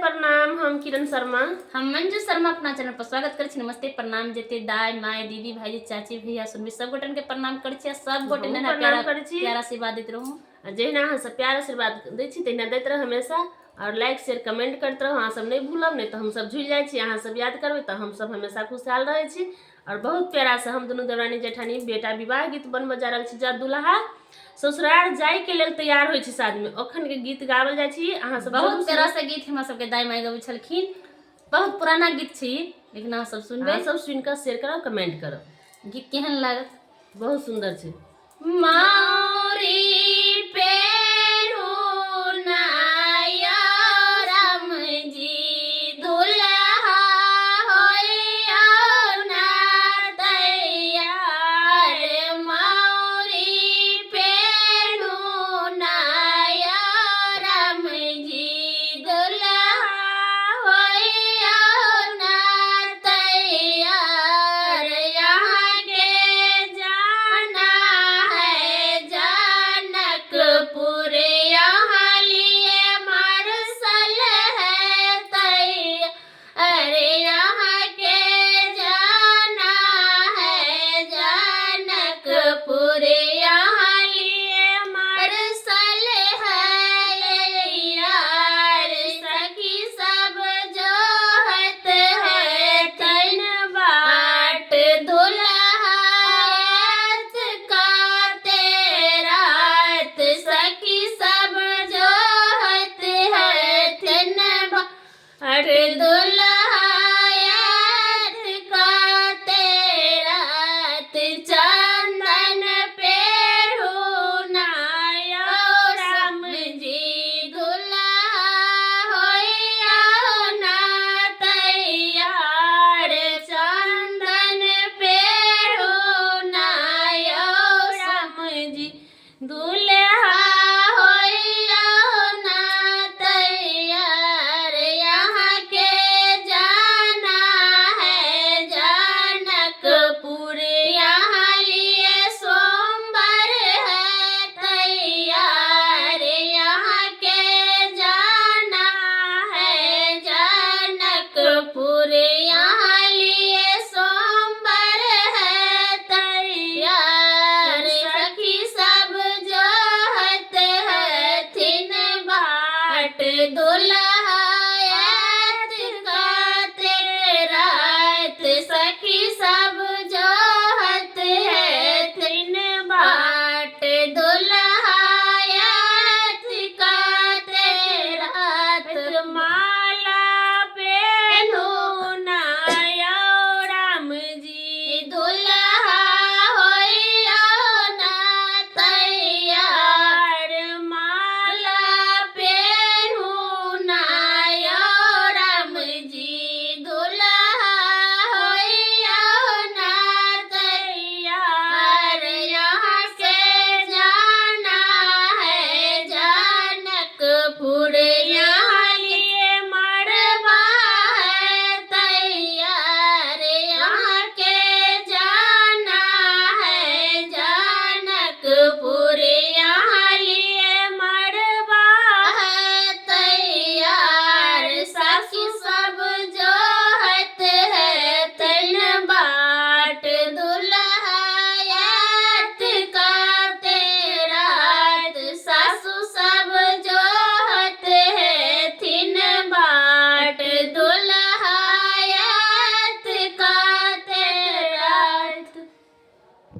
प्रणाम। हम किरण शर्मा, हम मंजू शर्मा अपना चैनल पर स्वागत कर छी। नमस्ते प्रणाम जते दाई माय दीदी भाई चाची भैया सुनबी सब गोटन के प्रणाम कर छी। सब गोटे ने प्यारा आशीर्वाद देत रहूं। जहिना अहाँ सब प्यार आशीर्वाद दै छी तहिना दैत रह हमेशा। और लाइक शेयर कमेंट करते रहो। अहाँ सब नहीं भूलब, नहीं तो हम सब झूल जाए छी। अहाँ सब याद करबे तो हम सब हमेशा खुशहाल रहे छी। और बहुत प्यारा से हम दोनों देवरानी जेठानी बेटा विवाह गीत बनबे जा रहल छी। जब दुल्हा ससुराल जाय के लेल तैयार होय छी शादी में ओखन के गीत गावल जाय छी। अहाँ सब बहुत प्यारा से गीत हमरा सब के दाई माय गबै छलखिन। बहुत पुराना गीत छी लेकिन अहाँ सब सुनबे, सब सुन कर शेयर करो, कमेंट करो। गीत केहन लागत? बहुत सुंदर छे। मारी पेरू नाया राम जी दुल्हा होइया ना तैयार। मारी पेरू नाया राम जी दुल्हा होइया ना तैयार। यहाँ के जाना है जनकपुर, यहाँ लिए मार्शल है तैयार। अरे यहाँ के जाना है जनकपुर, यहाँ लिए मार्शल है यार। सखी सब जोहत है तन बाट दुल्हा का तेरात। सखी सब जोहत है तन बाट दुल्हा का तेरात। चंदन पेरू नाया राम जी दुल्हा होइया ना तैयार। चंदन पेरू नाया राम जी दुल्हा होइया ना तैयार। यहाँ के जाना है जनकपुर, यहाँ लिए सोमवार है तैयार। यहाँ के जाना है जनकपुर, यहाँ लिए सोमवार है तैयार। सखी सब जोहत है थिन बाट दुल्हा